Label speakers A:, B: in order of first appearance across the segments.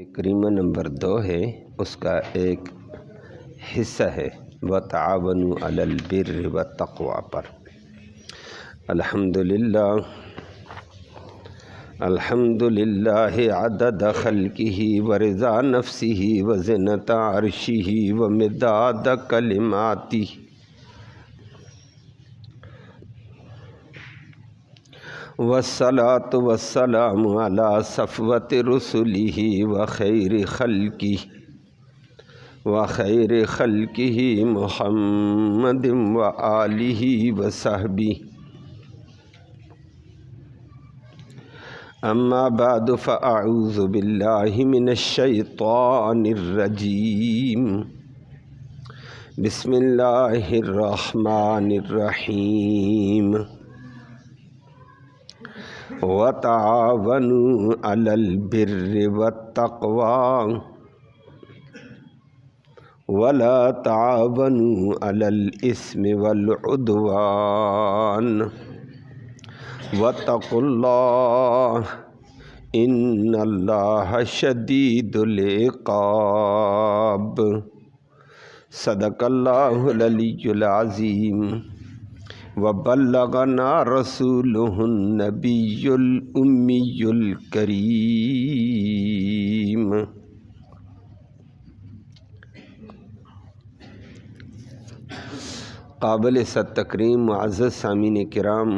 A: کریمہ نمبر 2 ہے، اس کا ایک حصہ ہے وَتَعَاوَنُوا عَلَى الْبِرِّ وَالتَّقْوَىٰ پر۔ الحمدللہ عدد خلقہ ورضا نفسہ وزنۃ عرشہ ومداد کلماتہ والصلاة والسلام علی صفوۃ رسلہ وخیر خلقہ محمد وآلہ وصحبہ۔ اما بعد فاعوذ باللہ من الشیطان الرجیم، بسم اللہ الرحمن الرحیم۔ وَتَعَاوَنُوا عَلَى الْبِرِّ وَالتَّقْوَىٰ وَلَا تَعَاوَنُوا عَلَى الْإِثْمِ وَالْعُدْوَانِ وَاتَّقُوا اللَّهَ إِنَّ اللَّهَ شَدِيدُ الْعِقَابِ۔ صدق اللہ العلی العظیم وبلغنا رسولہ النبی الامی الکریم۔ قابل صد تکریم معزز سامعین کرام،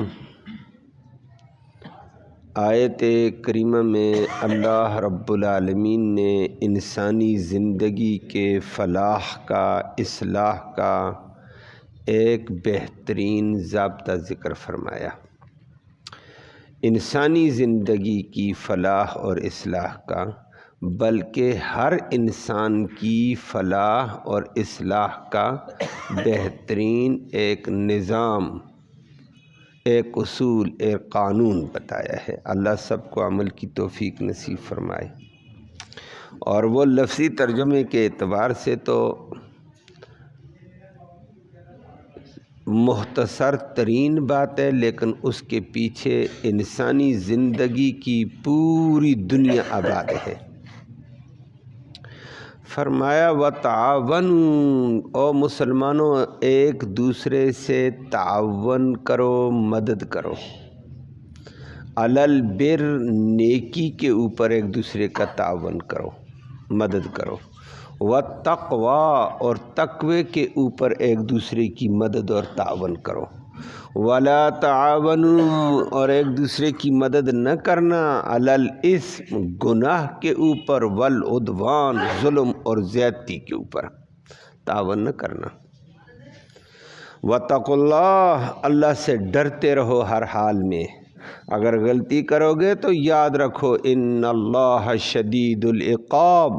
A: آیت کریمہ میں اللہ رب العالمین نے انسانی زندگی کے فلاح کا، اصلاح کا ایک بہترین ضابطہ ذکر فرمایا۔ انسانی زندگی کی فلاح اور اصلاح کا، بلکہ ہر انسان کی فلاح اور اصلاح کا بہترین ایک نظام، ایک اصول، ایک قانون بتایا ہے۔ اللہ سب کو عمل کی توفیق نصیب فرمائے۔ اور وہ لفظی ترجمے کے اعتبار سے تو مختصر ترین بات ہے، لیکن اس کے پیچھے انسانی زندگی کی پوری دنیا آباد ہے۔ فرمایا وَتَعَاوَنُوا، او مسلمانوں ایک دوسرے سے تعاون کرو، مدد کرو، عَلَى الْبِرِّ، نیکی کے اوپر ایک دوسرے کا تعاون کرو، مدد کرو، وَالتَّقْوَىٰ، اور تقوی کے اوپر ایک دوسرے کی مدد اور تعاون کرو، وَلَا تَعَاوَنُوا، اور ایک دوسرے کی مدد نہ کرنا، عَلَى الْإِثْمِ، گناہ کے اوپر، وَالْعُدْوَانِ، ظلم اور زیادتی کے اوپر تعاون نہ کرنا۔ وَاتَّقُوا اللَّهَ، اللہ سے ڈرتے رہو ہر حال میں۔ اگر غلطی کرو گے تو یاد رکھو ان اللہ شدید العقاب،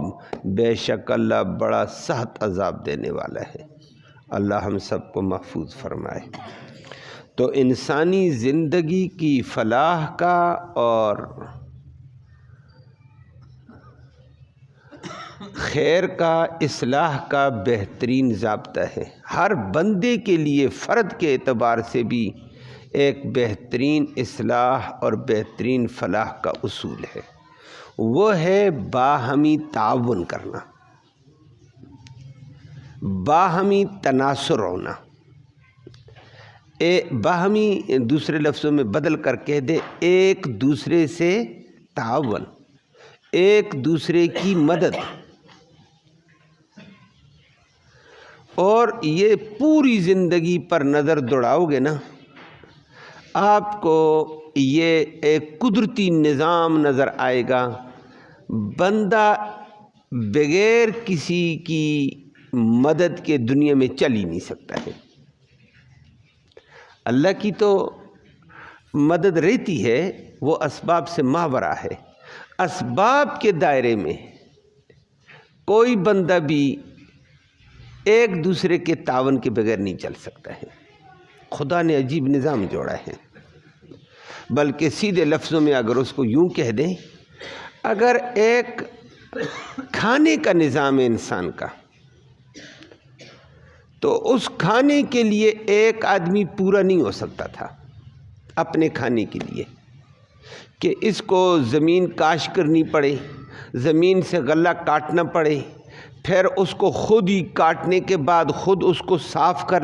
A: بے شک اللہ بڑا سخت عذاب دینے والا ہے۔ اللہ ہم سب کو محفوظ فرمائے۔ تو انسانی زندگی کی فلاح کا اور خیر کا، اصلاح کا بہترین ضابطہ ہے۔ ہر بندے کے لیے فرد کے اعتبار سے بھی ایک بہترین اصلاح اور بہترین فلاح کا اصول ہے، وہ ہے باہمی تعاون کرنا، باہمی تناصر ہونا۔ باہمی دوسرے لفظوں میں بدل کر کہہ دے، ایک دوسرے سے تعاون، ایک دوسرے کی مدد۔ اور یہ پوری زندگی پر نظر دوڑاؤ گے نا، آپ کو یہ ایک قدرتی نظام نظر آئے گا۔ بندہ بغیر کسی کی مدد کے دنیا میں چل ہی نہیں سکتا ہے۔ اللہ کی تو مدد رہتی ہے، وہ اسباب سے ماورا ہے۔ اسباب کے دائرے میں کوئی بندہ بھی ایک دوسرے کے تعاون کے بغیر نہیں چل سکتا ہے۔ خدا نے عجیب نظام جوڑا ہے۔ بلکہ سیدھے لفظوں میں اگر اس کو یوں کہہ دیں، اگر ایک کھانے کا نظام ہے انسان کا، تو اس کھانے کے لیے ایک آدمی پورا نہیں ہو سکتا تھا اپنے کھانے کے لیے۔ کہ اس کو زمین کاش کرنی پڑے، زمین سے غلہ کاٹنا پڑے، پھر اس کو خود ہی کاٹنے کے بعد خود اس کو صاف کر،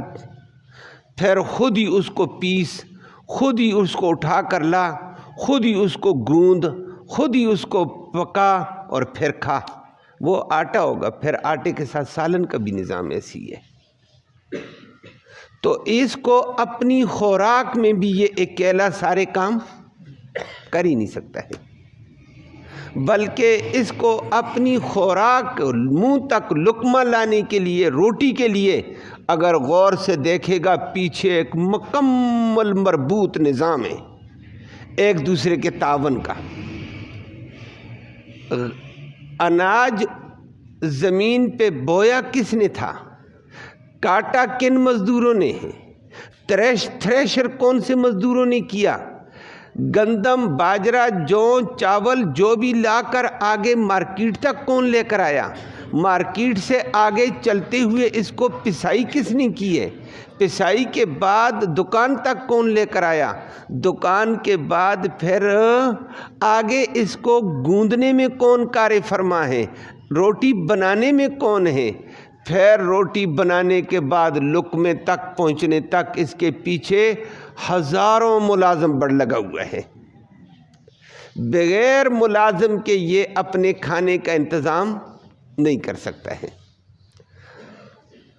A: پھر خود ہی اس کو پیس، خود ہی اس کو اٹھا کر لا، خود ہی اس کو گوند، خود ہی اس کو پکا اور پھر کھا، وہ آٹا ہوگا۔ پھر آٹے کے ساتھ سالن کا بھی نظام ایسی ہے۔ تو اس کو اپنی خوراک میں بھی یہ اکیلا سارے کام کر ہی نہیں سکتا ہے، بلکہ اس کو اپنی خوراک منہ تک لقمہ لانے کے لیے، روٹی کے لیے اگر غور سے دیکھے گا، پیچھے ایک مکمل مربوط نظام ہے ایک دوسرے کے تعاون کا۔ اناج زمین پہ بویا کس نے تھا؟ کاٹا کن مزدوروں نے ہے؟ تھریشر کون سے مزدوروں نے کیا؟ گندم، باجرہ، جو، چاول جو بھی لا کر آگے مارکیٹ تک کون لے کر آیا؟ مارکیٹ سے آگے چلتے ہوئے اس کو پسائی کس نے کی ہے؟ پسائی کے بعد دکان تک کون لے کر آیا؟ دکان کے بعد پھر آگے اس کو گوندنے میں کون کار فرما ہے؟ روٹی بنانے میں کون ہے؟ پھر روٹی بنانے کے بعد لقمے تک پہنچنے تک اس کے پیچھے ہزاروں ملازم بڑھ لگا ہوا ہے۔ بغیر ملازم کے یہ اپنے کھانے کا انتظام نہیں کر سکتا ہے،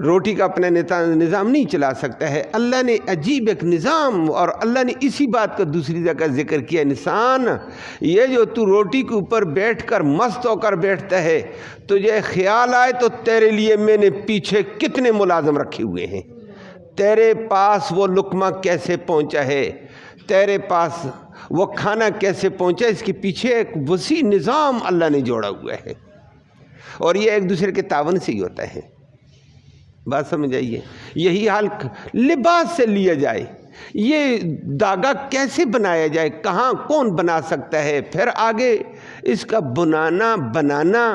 A: روٹی کا اپنا نظام نہیں چلا سکتا ہے۔ اللہ نے عجیب ایک نظام، اور اللہ نے اسی بات کا دوسری جگہ ذکر کیا، انسان یہ جو تو روٹی کے اوپر بیٹھ کر مست ہو کر بیٹھتا ہے، تجھے خیال آئے تو تیرے لیے میں نے پیچھے کتنے ملازم رکھے ہوئے ہیں، تیرے پاس وہ لقمہ کیسے پہنچا ہے، تیرے پاس وہ کھانا کیسے پہنچا، اس کے پیچھے ایک وسیع نظام اللہ نے جوڑا ہوا ہے، اور یہ ایک دوسرے کے تعاون سے ہی ہوتا ہے۔ بات سمجھ آئیے؟ یہی حال لباس سے لیا جائے، یہ داغا کیسے بنایا جائے، کہاں کون بنا سکتا ہے، پھر آگے اس کا بنانا،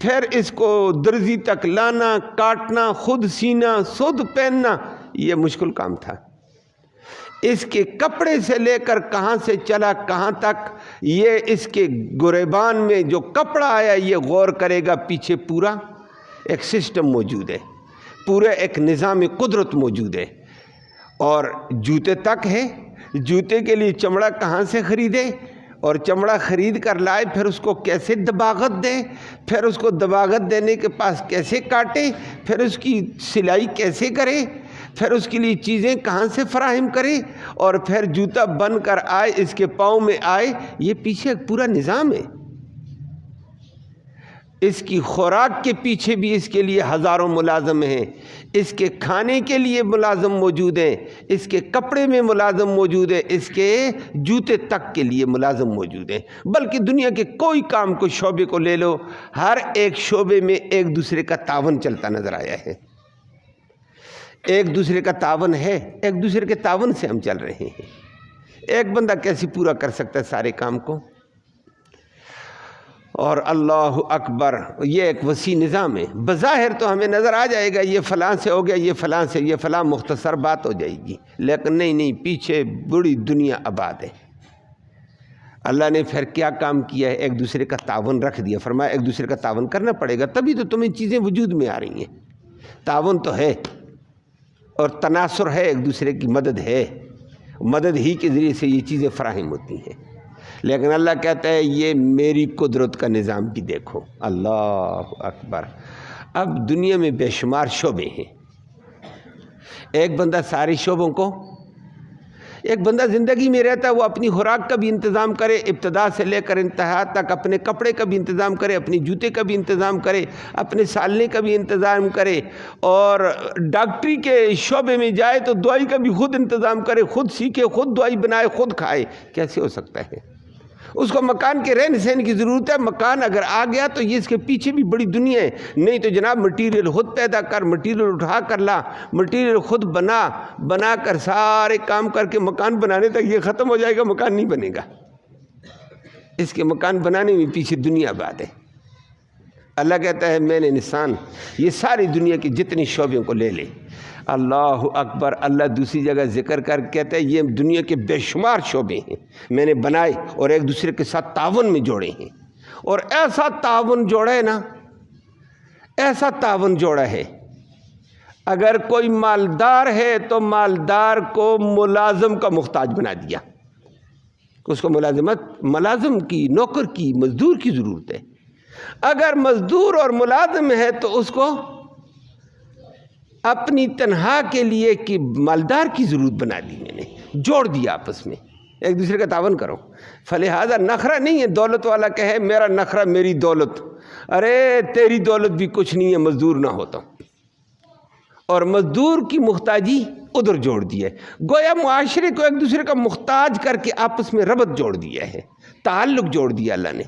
A: پھر اس کو درزی تک لانا، کاٹنا، خود سینا، خود پہننا، یہ مشکل کام تھا۔ اس کے کپڑے سے لے کر کہاں سے چلا کہاں تک، یہ اس کے گریبان میں جو کپڑا آیا یہ غور کرے گا، پیچھے پورا ایک سسٹم موجود ہے، پورا ایک نظام قدرت موجود ہے۔ اور جوتے تک ہے، جوتے کے لیے چمڑا کہاں سے خریدے، اور چمڑا خرید کر لائے، پھر اس کو کیسے دباغت دے، پھر اس کو دباغت دینے کے پاس کیسے کاٹے، پھر اس کی سلائی کیسے کرے، پھر اس کے لیے چیزیں کہاں سے فراہم کرے، اور پھر جوتا بن کر آئے اس کے پاؤں میں آئے، یہ پیچھے ایک پورا نظام ہے۔ اس کی خوراک کے پیچھے بھی اس کے لیے ہزاروں ملازم ہیں، اس کے کھانے کے لیے ملازم موجود ہیں، اس کے کپڑے میں ملازم موجود ہیں، اس کے جوتے تک کے لیے ملازم موجود ہیں۔ بلکہ دنیا کے کوئی کام کو شعبے کو لے لو، ہر ایک شعبے میں ایک دوسرے کا تعاون چلتا نظر آیا ہے، ایک دوسرے کا تعاون ہے، ایک دوسرے کے تعاون سے ہم چل رہے ہیں۔ ایک بندہ کیسے پورا کر سکتا ہے سارے کام کو؟ اور اللہ اکبر، یہ ایک وسیع نظام ہے۔ بظاہر تو ہمیں نظر آ جائے گا یہ فلاں سے ہو گیا، یہ فلاں سے، یہ فلاں مختصر بات ہو جائے گی، لیکن نہیں، پیچھے بڑی دنیا آباد ہے۔ اللہ نے پھر کیا کام کیا ہے؟ ایک دوسرے کا تعاون رکھ دیا، فرمایا ایک دوسرے کا تعاون کرنا پڑے گا، تبھی تو تمہیں چیزیں وجود میں آ رہی ہیں۔ تعاون تو ہے اور تناصر ہے، ایک دوسرے کی مدد ہے، مدد ہی کے ذریعے سے یہ چیزیں فراہم ہوتی ہیں۔ لیکن اللہ کہتا ہے یہ میری قدرت کا نظام بھی دیکھو۔ اللہ اکبر۔ اب دنیا میں بے شمار شعبے ہیں، ایک بندہ سارے شعبوں کو، ایک بندہ زندگی میں رہتا ہے وہ اپنی خوراک کا بھی انتظام کرے، ابتدا سے لے کر انتہا تک، اپنے کپڑے کا بھی انتظام کرے، اپنے جوتے کا بھی انتظام کرے، اپنے سالنے کا بھی انتظام کرے، اور ڈاکٹری کے شعبے میں جائے تو دوائی کا بھی خود انتظام کرے، خود سیکھے، خود دوائی بنائے، خود کھائے۔ کیسے ہو سکتا ہے؟ اس کو مکان کے رہن سہن کی ضرورت ہے، مکان اگر آ گیا تو یہ اس کے پیچھے بھی بڑی دنیا ہے۔ نہیں تو جناب مٹیریل خود پیدا کر، مٹیریل اٹھا کر لا، مٹیریل خود بنا کر سارے کام کر کے مکان بنانے تک یہ ختم ہو جائے گا، مکان نہیں بنے گا۔ اس کے مکان بنانے میں پیچھے دنیا آباد ہے۔ اللہ کہتا ہے میں نے انسان یہ ساری دنیا کی جتنی شعبوں کو لے لے. اللہ اکبر. اللہ دوسری جگہ ذکر کر کہتا ہے یہ دنیا کے بے شمار شعبے ہیں میں نے بنائے اور ایک دوسرے کے ساتھ تعاون میں جوڑے ہیں. اور ایسا تعاون جوڑا ہے نا, ایسا تعاون جوڑا ہے, اگر کوئی مالدار ہے تو مالدار کو ملازم کا محتاج بنا دیا. اس کو ملازم کی, نوکر کی, مزدور کی ضرورت ہے. اگر مزدور اور ملازم ہے تو اس کو اپنی تنہا کے لیے کہ مالدار کی ضرورت بنا دی, میں نے جوڑ دیا آپس میں. ایک دوسرے کا تعاون کرو. فلہذا نخرہ نہیں ہے دولت والا کہے میرا نخرہ میری دولت. ارے تیری دولت بھی کچھ نہیں ہے مزدور نہ ہوتا. اور مزدور کی محتاجی ادھر جوڑ دی ہے. گویا معاشرے کو ایک دوسرے کا محتاج کر کے آپس میں ربط جوڑ دیا ہے, تعلق جوڑ دیا اللہ نے.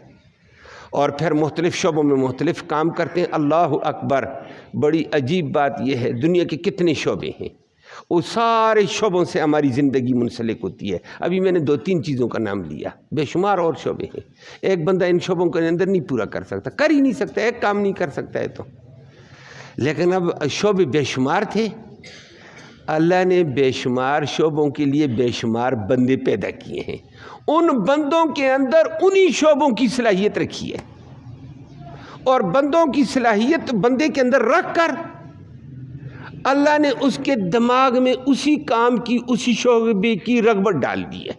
A: اور پھر مختلف شعبوں میں مختلف کام کرتے ہیں. اللہ اکبر. بڑی عجیب بات یہ ہے دنیا کے کتنے شعبے ہیں, وہ سارے شعبوں سے ہماری زندگی منسلک ہوتی ہے. ابھی میں نے 2-3 چیزوں کا نام لیا, بے شمار اور شعبے ہیں. ایک بندہ ان شعبوں کے اندر نہیں پورا کر سکتا, کر ہی نہیں سکتا, ایک کام نہیں کر سکتا ہے تو. لیکن اب شعبے بے شمار تھے. اللہ نے بے شمار شعبوں کے لیے بے شمار بندے پیدا کیے ہیں. ان بندوں کے اندر انہی شعبوں کی صلاحیت رکھی ہے. اور بندوں کی صلاحیت بندے کے اندر رکھ کر اللہ نے اس کے دماغ میں اسی کام کی, اسی شعبے کی رغبت ڈال دی ہے.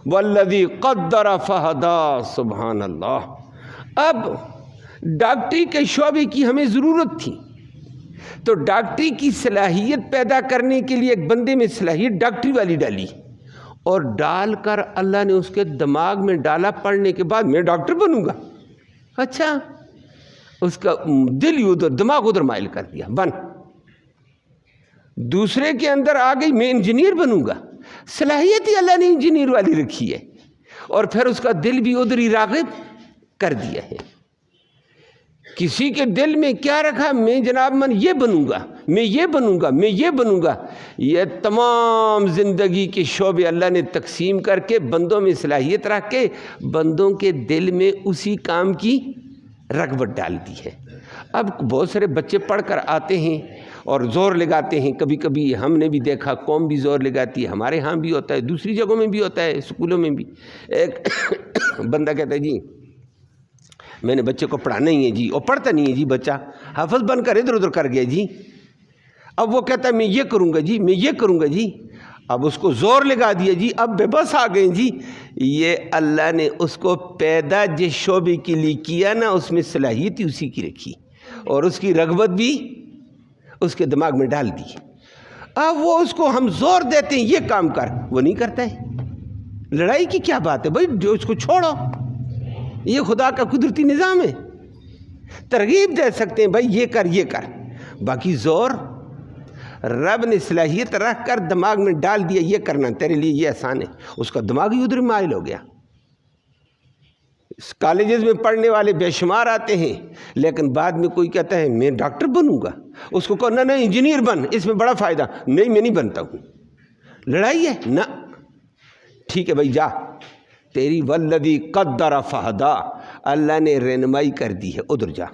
A: والذی قدر فہدی. سبحان اللہ. اب ڈاکٹری کے شعبے کی ہمیں ضرورت تھی تو ڈاکٹری کی صلاحیت پیدا کرنے کے لیے ایک بندے میں صلاحیت ڈاکٹری والی ڈالی, اور ڈال کر اللہ نے اس کے دماغ میں ڈالا پڑھنے کے بعد میں ڈاکٹر بنوں گا. اچھا, اس کا دل ہی ادھر, دماغ ادھر مائل کر دیا, بن. دوسرے کے اندر آ گئی میں انجینئر بنوں گا. صلاحیت ہی اللہ نے انجینئر والی رکھی ہے, اور پھر اس کا دل بھی ادھر ہی راغب کر دیا ہے. کسی کے دل میں کیا رکھا, میں جناب من یہ بنوں گا, میں یہ بنوں گا, میں یہ بنوں گا. یہ تمام زندگی کے شعبے اللہ نے تقسیم کر کے بندوں میں صلاحیت رکھ کے بندوں کے دل میں اسی کام کی رغبت ڈال دی ہے. اب بہت سارے بچے پڑھ کر آتے ہیں اور زور لگاتے ہیں. کبھی کبھی ہم نے بھی دیکھا قوم بھی زور لگاتی ہے, ہمارے ہاں بھی ہوتا ہے, دوسری جگہوں میں بھی ہوتا ہے, اسکولوں میں بھی. ایک بندہ کہتا ہے جی میں نے بچے کو پڑھانا ہی ہے جی, اور پڑھتا نہیں ہے جی, بچہ حافظ بن کر ادھر ادھر کر گیا جی. اب وہ کہتا ہے میں یہ کروں گا جی, میں یہ کروں گا جی. اب اس کو زور لگا دیا جی, اب بے بس آ گئے جی. یہ اللہ نے اس کو پیدا جس شعبے کے لیے کیا نا, اس میں صلاحیت ہی اسی کی رکھی, اور اس کی رغبت بھی اس کے دماغ میں ڈال دی. اب وہ اس کو ہم زور دیتے ہیں یہ کام کر, وہ نہیں کرتا ہے. لڑائی کی کیا بات ہے بھائی, جو اس کو چھوڑو, یہ خدا کا قدرتی نظام ہے. ترغیب دے سکتے ہیں بھائی یہ کر یہ کر, باقی زور رب نے صلاحیت رکھ کر دماغ میں ڈال دیا یہ کرنا تیرے لیے یہ آسان ہے. اس کا دماغ ہی ادھر مائل ہو گیا. کالجز میں پڑھنے والے بے شمار آتے ہیں, لیکن بعد میں کوئی کہتا ہے میں ڈاکٹر بنوں گا, اس کو کہو نہ انجینئر بن, اس میں بڑا فائدہ. نہیں میں نہیں بنتا ہوں. لڑائی ہے نہ, ٹھیک ہے بھائی جا, تیری والذی قدر فہدی, اللہ نے رہنمائی کر دی ہے, ادھر جا.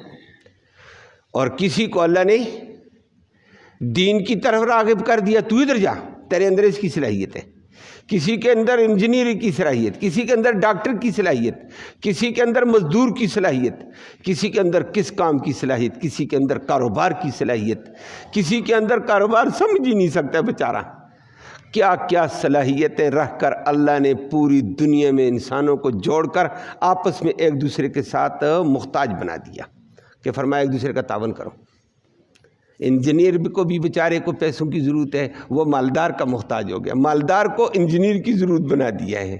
A: اور کسی کو اللہ نے دین کی طرف راغب کر دیا, تو ادھر جا, تیرے اندر اس کی صلاحیت ہے. کسی کے اندر انجینئر کی صلاحیت, کسی کے اندر ڈاکٹر کی صلاحیت, کسی کے اندر مزدور کی صلاحیت, کسی کے اندر کس کام کی صلاحیت, کسی کے اندر کاروبار کی صلاحیت, کسی کے اندر کاروبار سمجھ ہی نہیں سکتا بیچارہ. کیا کیا صلاحیتیں رکھ کر اللہ نے پوری دنیا میں انسانوں کو جوڑ کر آپس میں ایک دوسرے کے ساتھ محتاج بنا دیا کہ فرمایا ایک دوسرے کا تعاون کرو. انجینئر کو بھی بیچارے کو پیسوں کی ضرورت ہے, وہ مالدار کا محتاج ہو گیا. مالدار کو انجینئر کی ضرورت بنا دیا ہے.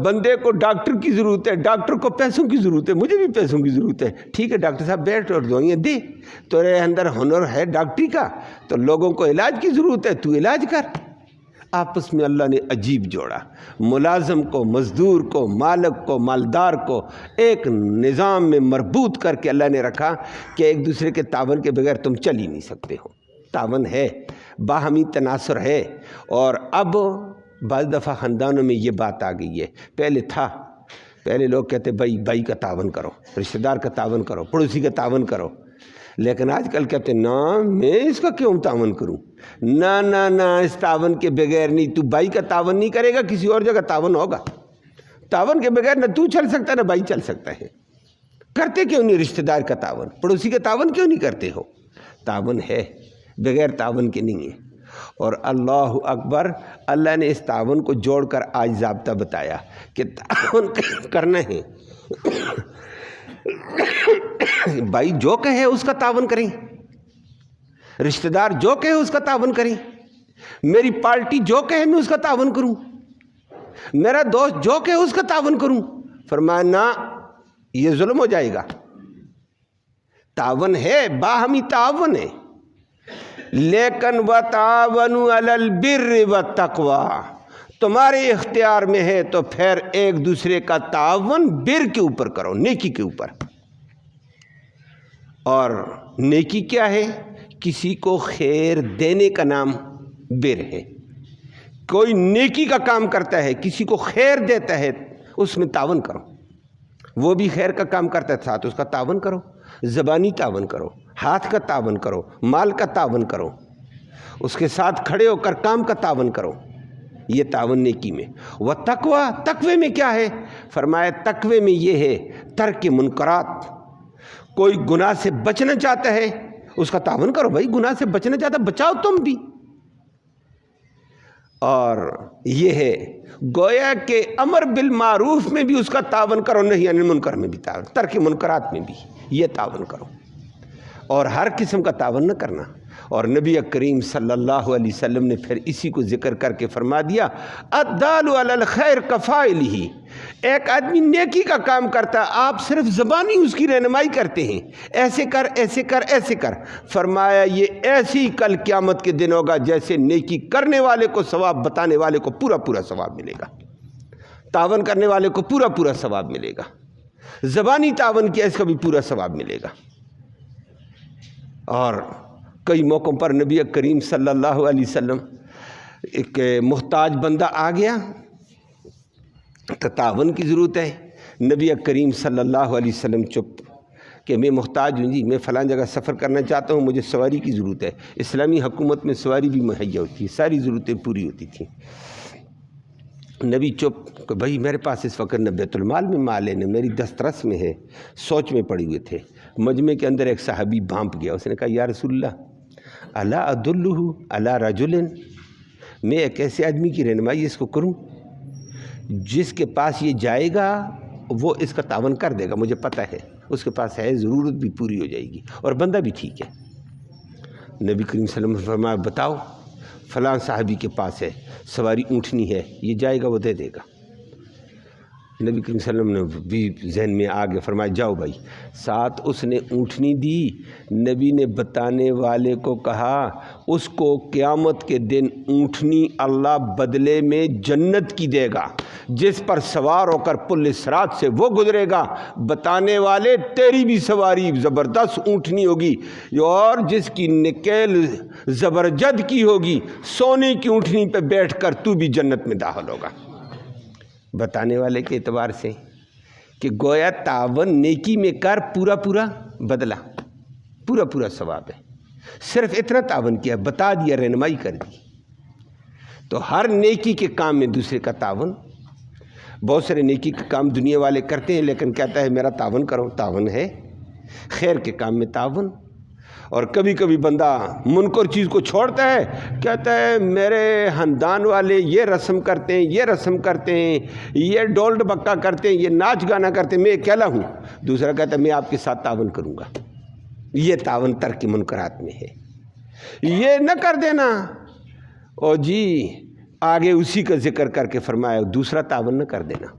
A: بندے کو ڈاکٹر کی ضرورت ہے, ڈاکٹر کو پیسوں کی ضرورت ہے, مجھے بھی پیسوں کی ضرورت ہے. ٹھیک ہے ڈاکٹر صاحب بیٹھ اور دوائیاں دے, تیرے اندر ہنر ہے ڈاکٹری کا, تو لوگوں کو علاج کی ضرورت ہے, تو علاج کر. آپس میں اللہ نے عجیب جوڑا, ملازم کو, مزدور کو, مالک کو, مالدار کو ایک نظام میں مربوط کر کے اللہ نے رکھا کہ ایک دوسرے کے تعاون کے بغیر تم چل ہی نہیں سکتے ہو. تعاون ہے, باہمی تناصر ہے. اور اب بعض دفعہ خاندانوں میں یہ بات آ گئی ہے, پہلے تھا پہلے لوگ کہتے بھائی کا تعاون کرو، رشتہ دار کا تعاون کرو، پڑوسی کا تعاون کرو، لیکن آج کل کہتے نا میں اس کا کیوں تعاون کروں، نہ اس تعاون کے بغیر نہیں، تو بھائی کا تعاون نہیں کرے گا کسی اور جگہ تعاون ہوگا، تعاون کے بغیر نہ تو چل سکتا نہ بھائی چل سکتا ہے۔ کرتے کیوں نہیں رشتہ دار کا تعاون، پڑوسی کا تعاون کیوں نہیں کرتے ہو؟ تعاون ہے، بغیر تعاون کے نہیں ہے۔ اور اللہ اکبر، اللہ نے اس تعاون کو جوڑ کر آج ضابطہ بتایا کہ تعاون کرنا ہے، بھائی جو کہے اس کا تعاون کریں، رشتہ دار جو کہے اس کا تعاون کریں، میری پارٹی جو کہے میں اس کا تعاون کروں، میرا دوست جو کہے اس کا تعاون کروں۔ فرمایا نہ، یہ ظلم ہو جائے گا۔ تعاون ہے، باہمی تعاون ہے، لیکن وَتَعَاوَنُوا عَلَى الْبِرِّ وَالتَّقْوَى، تمہارے اختیار میں ہے تو پھر ایک دوسرے کا تعاون بر کے اوپر کرو، نیکی کے اوپر۔ اور نیکی کیا ہے؟ کسی کو خیر دینے کا نام بر ہے۔ کوئی نیکی کا کام کرتا ہے، کسی کو خیر دیتا ہے، اس میں تعاون کرو۔ وہ بھی خیر کا کام کرتا ہے، ساتھ اس کا تعاون کرو، زبانی تعاون کرو، ہاتھ کا تعاون کرو، مال کا تعاون کرو، اس کے ساتھ کھڑے ہو کر کام کا تعاون کرو، یہ تعاون نیکی میں۔ وَتَقْوَى، تقوی میں کیا ہے؟ فرمایا تقوی میں یہ ہے ترک منکرات، کوئی گناہ سے بچنا چاہتا ہے اس کا تعاون کرو، بھائی گناہ سے بچنا چاہتا ہے بچاؤ تم بھی۔ اور یہ ہے گویا کہ امر بالمعروف میں بھی اس کا تعاون کرو، نہی عن المنکر میں بھی تعاون، ترک منکرات میں بھی یہ تعاون کرو، اور ہر قسم کا تعاون نہ کرنا۔ اور نبی کریم صلی اللہ علیہ وسلم نے پھر اسی کو ذکر کر کے فرما دیا الدال علی الخیر کفاعلہ، ایک آدمی نیکی کا کام کرتا ہے، آپ صرف زبانی اس کی رہنمائی کرتے ہیں، ایسے کر ایسے کر ایسے کر، فرمایا یہ ایسے ہی کل قیامت کے دن ہوگا جیسے نیکی کرنے والے کو ثواب، بتانے والے کو پورا پورا ثواب ملے گا، تعاون کرنے والے کو پورا پورا ثواب ملے گا، زبانی تعاون کیا اس کا بھی پورا ثواب ملے گا۔ اور کئی موقعوں پر نبی کریم صلی اللہ علیہ وسلم ایک محتاج بندہ آ گیا تو تعاون کی ضرورت ہے، نبی کریم صلی اللہ علیہ وسلم چپ کہ میں محتاج ہوں جی، میں فلاں جگہ سفر کرنا چاہتا ہوں، مجھے سواری کی ضرورت ہے۔ اسلامی حکومت میں سواری بھی مہیا ہوتی ہے، ساری ضرورتیں پوری ہوتی تھیں۔ نبی چپ کہ بھائی میرے پاس اس وقت نہ بیت المال میں مال ہے، نہ میری دسترس میں ہے، سوچ میں پڑے ہوئے تھے۔ مجمع کے اندر ایک صحابی بھانپ گیا، اس نے کہا یا رسول اللہ الا ادلہ علی رجل، میں ایک ایسے آدمی کی رہنمائی اس کو کروں جس کے پاس یہ جائے گا وہ اس کا تعاون کر دے گا، مجھے پتہ ہے اس کے پاس ہے، ضرورت بھی پوری ہو جائے گی اور بندہ بھی ٹھیک ہے۔ نبی کریم صلی اللہ علیہ وسلم نے فرمایا بتاؤ، فلاں صحابی کے پاس ہے، سواری اونٹنی ہے، یہ جائے گا وہ دے دے گا۔ نبی کریم صلی اللہ علیہ وسلم نے بھی ذہن میں آ گیا، فرمایا جاؤ بھائی، ساتھ اس نے اونٹنی دی۔ نبی نے بتانے والے کو کہا اس کو قیامت کے دن اونٹنی اللہ بدلے میں جنت کی دے گا، جس پر سوار ہو کر پل صراط سے وہ گزرے گا۔ بتانے والے تیری بھی سواری زبردست اونٹنی ہوگی، اور جس کی نکیل زبرجد کی ہوگی، سونے کی اونٹنی پہ بیٹھ کر تو بھی جنت میں داخل ہوگا۔ بتانے والے کے اعتبار سے کہ گویا تعاون نیکی میں کر، پورا پورا بدلہ، پورا پورا ثواب ہے۔ صرف اتنا تعاون کیا، بتا دیا، رہنمائی کر دی۔ تو ہر نیکی کے کام میں دوسرے کا تعاون، بہت سارے نیکی کے کام دنیا والے کرتے ہیں لیکن کہتا ہے میرا تعاون کرو، تعاون ہے خیر کے کام میں تعاون۔ اور کبھی کبھی بندہ منکر چیز کو چھوڑتا ہے، کہتا ہے میرے خاندان والے یہ رسم کرتے ہیں، یہ رسم کرتے ہیں، یہ ڈول ڈبکا کرتے ہیں، یہ ناچ گانا کرتے ہیں، میں اکیلا ہوں۔ دوسرا کہتا ہے میں آپ کے ساتھ تعاون کروں گا۔ یہ تعاون ترک منکرات میں ہے۔ یہ نہ کر دینا اور جی آگے اسی کا ذکر کر کے فرمایا دوسرا تعاون نہ کر دینا۔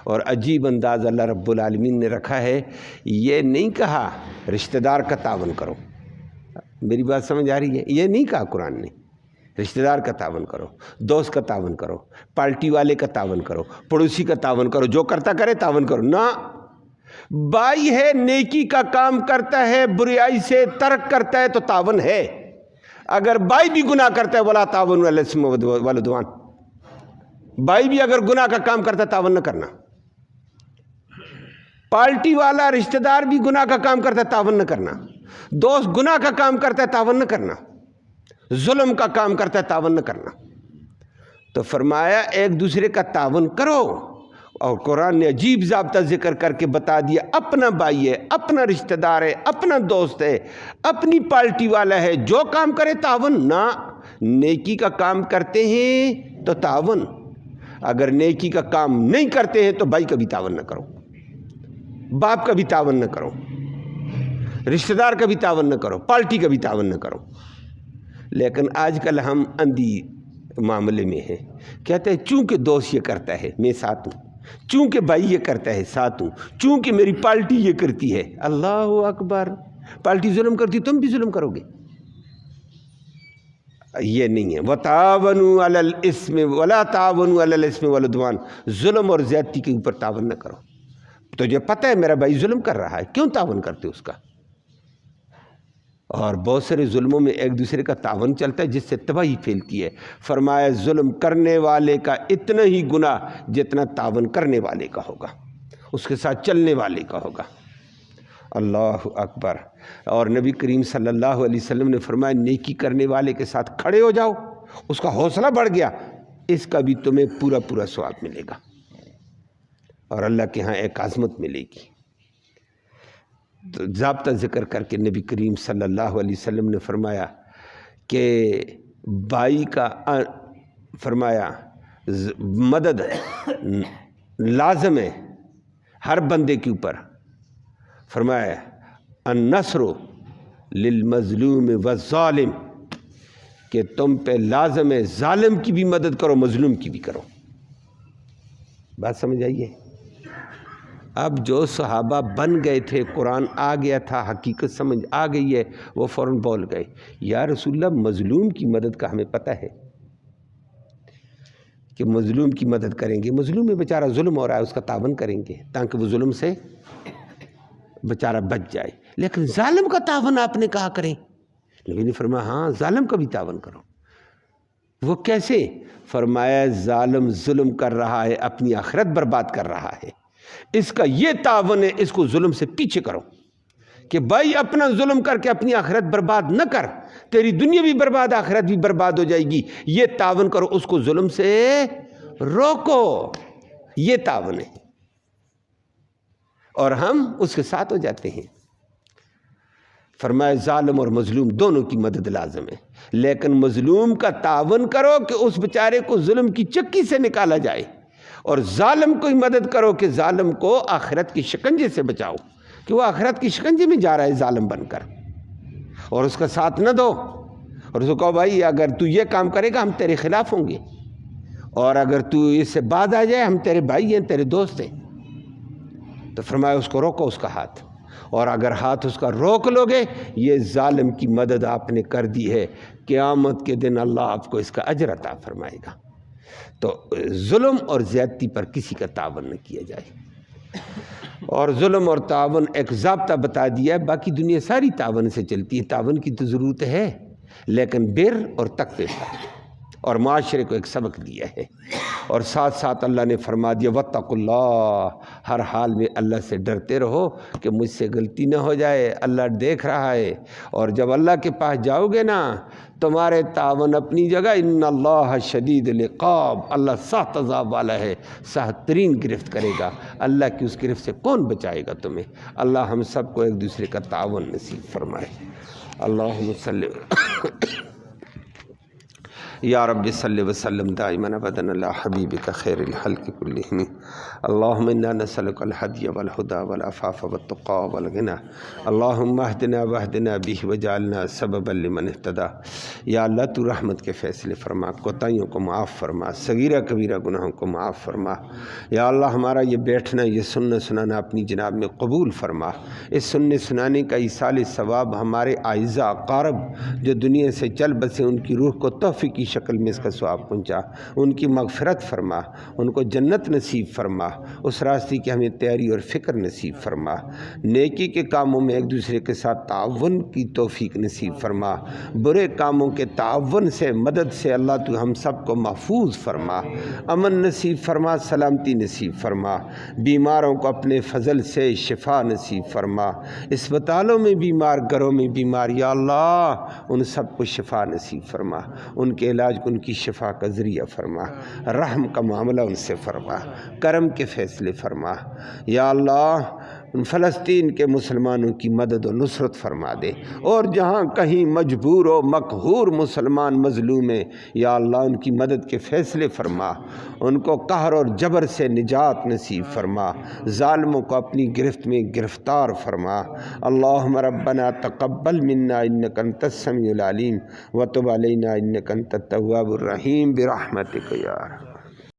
A: اور عجیب انداز اللہ رب العالمین نے رکھا ہے، یہ نہیں کہا رشتہ دار کا تعاون کرو، میری بات سمجھ آ رہی ہے؟ یہ نہیں کہا قرآن نے رشتہ دار کا تعاون کرو، دوست کا تعاون کرو، پارٹی والے کا تعاون کرو، پڑوسی کا تعاون کرو، جو کرتا کرے تعاون کرو، نہ۔ بھائی ہے نیکی کا کام کرتا ہے، بریائی سے ترک کرتا ہے تو تعاون ہے۔ اگر بھائی بھی گناہ کرتا ہے ولا تعاون علی الاثم والعدوان، بھائی بھی اگر گناہ کا کام کرتا ہے تعاون نہ کرنا، پارٹی والا رشتہ دار بھی گناہ کا کام کرتا ہے، تعاون نہ کرنا. دوست گناہ کا کام کرتا ہے، تعاون نہ کرنا. ظلم کا کام کرتا ہے، تعاون نہ کرنا. تو فرمایا ایک دوسرے کا تعاون کرو. اور قرآن نے عجیب ضابطہ ذکر کر کے بتا دیا، اپنا بھائی ہے، اپنا رشتہ دار ہے، اپنا دوست ہے، اپنی پارٹی والا ہے، جو کام کرے تعاون نہ. نیکی کا کام کرتے ہیں تو تعاون، اگر نیکی کا کام نہیں کرتے ہیں تو بھائی کا بھی تعاون نہ کرو، باپ کا بھی تعاون نہ کرو، رشتہ دار کا بھی تعاون نہ کرو، پارٹی کا بھی تعاون نہ کرو. لیکن آج کل ہم اندھی معاملے میں ہیں. کہتے ہیں چونکہ دوست یہ کرتا ہے میں ساتھ ہوں، چونکہ بھائی یہ کرتا ہے ساتھ ہوں، چونکہ میری پارٹی یہ کرتی ہے. اللہ اکبر، پارٹی ظلم کرتی تم بھی ظلم کرو گے. یہ نہیں ہے. وَتَعَاوَنُوا عَلَى الْإِثْمِ وَلَا تَعَاوَنُوا عَلَى الْإِثْمِ وَالْعُدْوَانِ. ظلم اور زیادتی کے اوپر تعاون نہ کرو. تجھے پتہ ہے میرا بھائی ظلم کر رہا ہے، کیوں تعاون کرتے اس کا؟ اور بہت سارے ظلموں میں ایک دوسرے کا تعاون چلتا ہے جس سے تباہی پھیلتی ہے. فرمایا ظلم کرنے والے کا اتنا ہی گناہ جتنا تعاون کرنے والے کا ہوگا، اس کے ساتھ چلنے والے کا ہوگا. اللہ اکبر. اور نبی کریم صلی اللہ علیہ وسلم نے فرمایا نیکی کرنے والے کے ساتھ کھڑے ہو جاؤ، اس کا حوصلہ بڑھ گیا، اس کا بھی تمہیں پورا پورا ثواب ملے گا اور اللہ کے ہاں ایک عظمت ملے گی. تو ضابطہ ذکر کر کے نبی کریم صلی اللہ علیہ وسلم نے فرمایا کہ بھائی کا فرمایا مدد لازم ہے ہر بندے کے اوپر. فرمایا النصر للمظلوم والظالم، کہ تم پہ لازم ہے ظالم کی بھی مدد کرو، مظلوم کی بھی کرو. بات سمجھ آئیے؟ اب جو صحابہ بن گئے تھے، قرآن آ گیا تھا، حقیقت سمجھ آ گئی ہے، وہ فوراً بول گئے یا رسول اللہ مظلوم کی مدد کا ہمیں پتہ ہے کہ مظلوم کی مدد کریں گے. مظلوم میں بیچارہ ظلم ہو رہا ہے، اس کا تعاون کریں گے تاکہ وہ ظلم سے بیچارہ بچ جائے. لیکن ظالم کا تعاون آپ نے کہا کریں. نبی نے فرمایا ہاں ظالم کا بھی تعاون کرو. وہ کیسے؟ فرمایا ظالم ظلم کر رہا ہے، اپنی آخرت برباد کر رہا ہے، اس کا یہ تعاون ہے، اس کو ظلم سے پیچھے کرو کہ بھائی اپنا ظلم کر کے اپنی آخرت برباد نہ کر، تیری دنیا بھی برباد آخرت بھی برباد ہو جائے گی. یہ تعاون کرو، اس کو ظلم سے روکو. یہ تعاون ہے اور ہم اس کے ساتھ ہو جاتے ہیں. فرمایا ظالم اور مظلوم دونوں کی مدد لازم ہے، لیکن مظلوم کا تعاون کرو کہ اس بیچارے کو ظلم کی چکی سے نکالا جائے، اور ظالم کو ہی مدد کرو کہ ظالم کو آخرت کی شکنجے سے بچاؤ، کہ وہ آخرت کی شکنجے میں جا رہا ہے ظالم بن کر، اور اس کا ساتھ نہ دو اور اس کو کہو بھائی اگر تو یہ کام کرے گا ہم تیرے خلاف ہوں گے، اور اگر تو اس سے باز آ جائے ہم تیرے بھائی ہیں، تیرے دوست ہیں. تو فرمایا اس کو روکو اس کا ہاتھ، اور اگر ہاتھ اس کا روک لو گے یہ ظالم کی مدد آپ نے کر دی ہے، قیامت کے دن اللہ آپ کو اس کا اجر عطا فرمائے گا. تو ظلم اور زیادتی پر کسی کا تعاون نہ کیا جائے. اور ظلم اور تعاون ایک ضابطہ بتا دیا ہے، باقی دنیا ساری تعاون سے چلتی ہے، تعاون کی تو ضرورت ہے، لیکن بر اور تقوی پر اور معاشرے کو ایک سبق دیا ہے. اور ساتھ ساتھ اللہ نے فرما دیا واتقوا اللہ، ہر حال میں اللہ سے ڈرتے رہو کہ مجھ سے غلطی نہ ہو جائے، اللہ دیکھ رہا ہے. اور جب اللہ کے پاس جاؤ گے نا تمہارے تعاون اپنی جگہ، ان اللہ شدید العقاب، اللہ سخت عذاب والا ہے، سخت ترین گرفت کرے گا. اللہ کی اس گرفت سے کون بچائے گا تمہیں؟ اللہ ہم سب کو ایک دوسرے کا تعاون نصیب فرمائے. اللہم صلی یا رب صلی وسلم دائما ابدا علی حبیبک خیر الخلق کلہم. اللہم انا نسألک الہدی والہدی والعفاف والتقی والغنی. اللہم اہدنا واہدنا بہ وجعلنا سببا لمن اہتدی. یا اللہ تو رحمت کے فیصلے فرما، کوتاہیوں کو معاف فرما، صغیرہ کبیرہ گناہوں کو معاف فرما. یا اللہ ہمارا یہ بیٹھنا، یہ سننا سنانا اپنی جناب میں قبول فرما. اس سننے سنانے کا ایصال ثواب ہمارے اعزاء اقارب جو دنیا سے چل بسے ان کی روح کو توفیق کی شکل میں اس کا ثواب پہنچا، ان کی مغفرت فرما، ان کو جنت نصیب فرما، اس راستے کی ہمیں تیاری اور فکر نصیب فرما، نیکی کے کاموں میں ایک دوسرے کے ساتھ تعاون کی توفیق نصیب فرما، برے کاموں کے تعاون سے مدد سے اللہ تو ہم سب کو محفوظ فرما، امن نصیب فرما، سلامتی نصیب فرما، بیماروں کو اپنے فضل سے شفا نصیب فرما، اسپتالوں میں بیمار، گھروں میں بیمار، یا اللہ ان سب کو شفا نصیب فرما، ان کے علاج کو ان کی شفا کا ذریعہ فرما، رحم کا معاملہ ان سے فرما، کرم کے فیصلے فرما، یا اللہ فلسطین کے مسلمانوں کی مدد و نصرت فرما دے، اور جہاں کہیں مجبور و مقہور مسلمان مظلوم ہیں یا اللہ ان کی مدد کے فیصلے فرما، ان کو قہر اور جبر سے نجات نصیب فرما، ظالموں کو اپنی گرفت میں گرفتار فرما۔ اللہم ربنا تقبل منا انک انت السمیع العلیم وتب علینا انک انت التواب الرحیم برحمتک یا رب۔